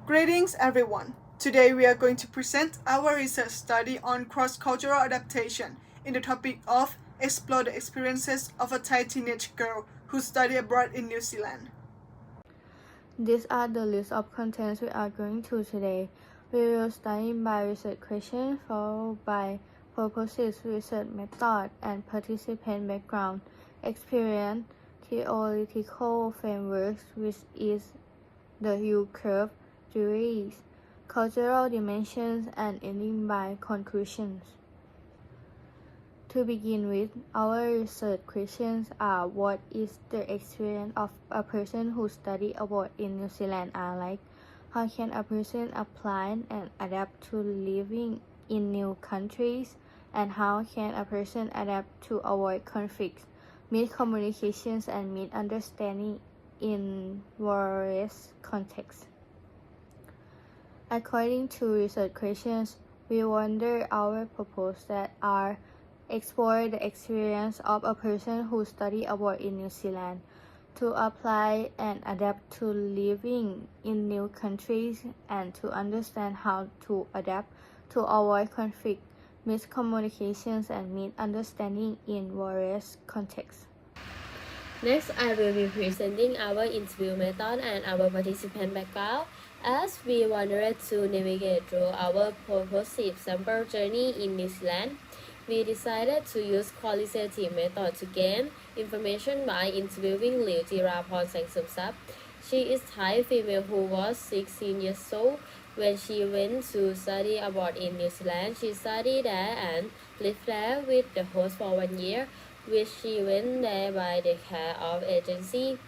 Greetings everyone! Today we are going to present our research study on cross-cultural adaptation in the topic of explore the experiences of a Thai teenage girl who studied abroad in New Zealand. These are the list of contents we are going to today. We will study by research questions followed by purposes, research method, and participant background, experience, theoretical frameworks, which is the U-curve, theories, cultural dimensions, and ending by conclusions. To begin with, our research questions are: what is the experience of a person who studied abroad in New Zealand are like? How can a person apply and adapt to living in new countries? And how can a person adapt to avoid conflicts, miscommunications, and misunderstanding in various contexts? According to research questions, we wonder our purpose that are explore the experience of a person who studied abroad in New Zealand, to apply and adapt to living in new countries, and to understand how to adapt to avoid conflict, miscommunications, and misunderstanding in various contexts. Next, I will be presenting our interview method and our participant background. As we wanted to navigate through our purposive sample journey in New Zealand, we decided to use qualitative method to gain information by interviewing Liu Jirapon Sangsumsap. She is Thai female who was 16 years old when she went to study abroad in New Zealand. She studied there and lived there with the host for 1 year, which she went there by the care of agency.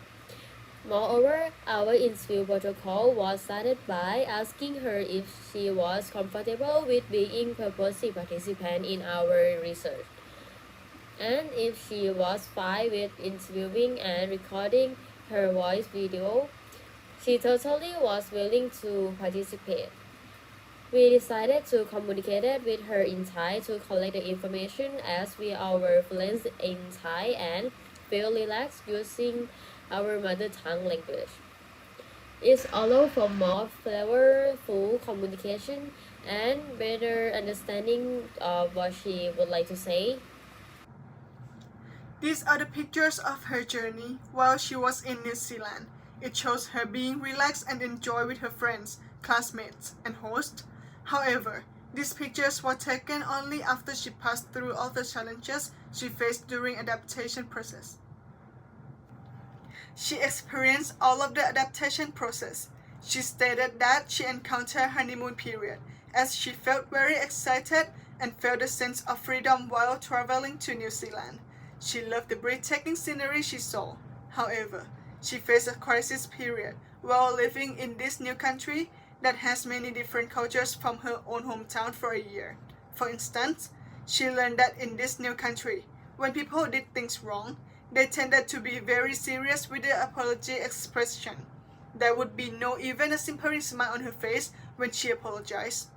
Moreover, our interview protocol was started by asking her if she was comfortable with being purposive participant in our research, and if she was fine with interviewing and recording her voice video. She totally was willing to participate. We decided to communicate with her in Thai to collect the information as we are fluent in Thai and feel relaxed using our mother tongue language. It's allowed for more flavorful communication and better understanding of what she would like to say. These are the pictures of her journey while she was in New Zealand. It shows her being relaxed and enjoy with her friends, classmates, and hosts. However, these pictures were taken only after she passed through all the challenges she faced during adaptation process. She experienced all of the adaptation process. She stated that she encountered honeymoon period as she felt very excited and felt a sense of freedom while traveling to New Zealand. She loved the breathtaking scenery she saw. However, she faced a crisis period while living in this new country that has many different cultures from her own hometown for a year. For instance, she learned that in this new country, when people did things wrong, they tended to be very serious with their apology expression. There would be no even a simpering smile on her face when she apologized.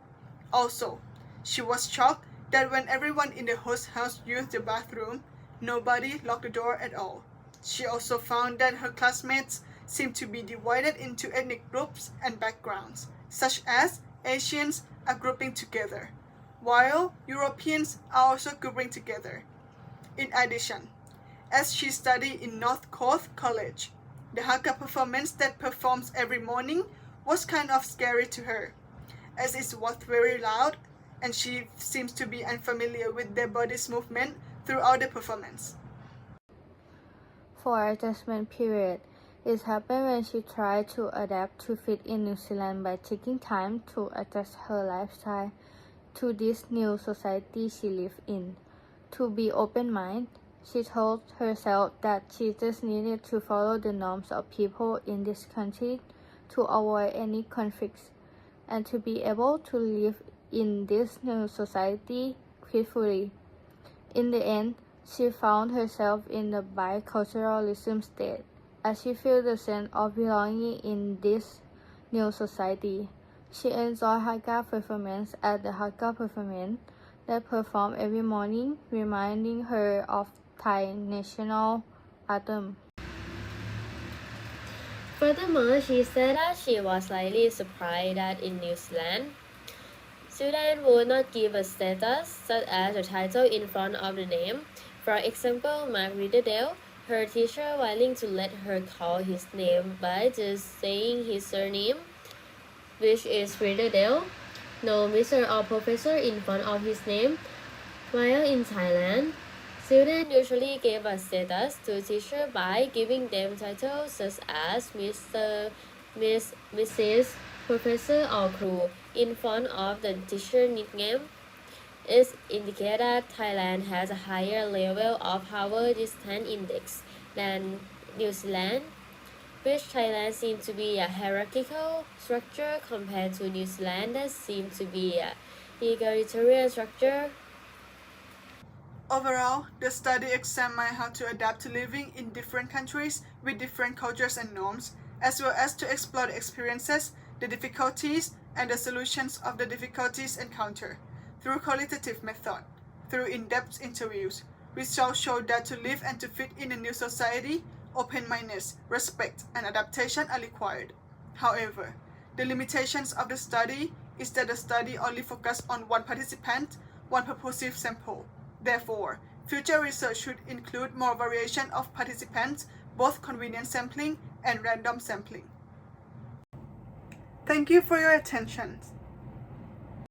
Also, she was shocked that when everyone in the host house used the bathroom, nobody locked the door at all. She also found that her classmates seemed to be divided into ethnic groups and backgrounds, such as Asians are grouping together, while Europeans are also grouping together. In addition, as she studied in North Coast College, the Haka performance that performs every morning was kind of scary to her, as it was very loud and she seems to be unfamiliar with their body's movement throughout the performance. For adjustment period, it happened when she tried to adapt to fit in New Zealand by taking time to adjust her lifestyle to this new society she lived in. To be open-minded, she told herself that she just needed to follow the norms of people in this country to avoid any conflicts and to be able to live in this new society peacefully. In the end, she found herself in the biculturalism state as she felt the sense of belonging in this new society. She enjoyed Haka performance at the Haka performance that performed every morning, reminding her of Thai national anthem. Furthermore, she said that she was slightly surprised that in New Zealand, students would not give a status such as a title in front of the name. For example, Mark Ridderdale, her teacher willing to let her call his name by just saying his surname, which is Ridderdale, no Mr. or Professor in front of his name. While in Thailand, students usually give a status to teacher by giving them titles such as Mr., Miss, Mrs., Professor, or Crew in front of the teacher nickname. It indicates that Thailand has a higher level of power distance index than New Zealand, which Thailand seems to be a hierarchical structure compared to New Zealand that seems to be a egalitarian structure. Overall, the study examined how to adapt to living in different countries with different cultures and norms, as well as to explore the experiences, the difficulties, and the solutions of the difficulties encountered through qualitative method, through in-depth interviews. Results show that to live and to fit in a new society, open-mindedness, respect, and adaptation are required. However, the limitations of the study is that the study only focused on one participant, one purposive sample. Therefore, future research should include more variation of participants, both convenient sampling and random sampling. Thank you for your attention.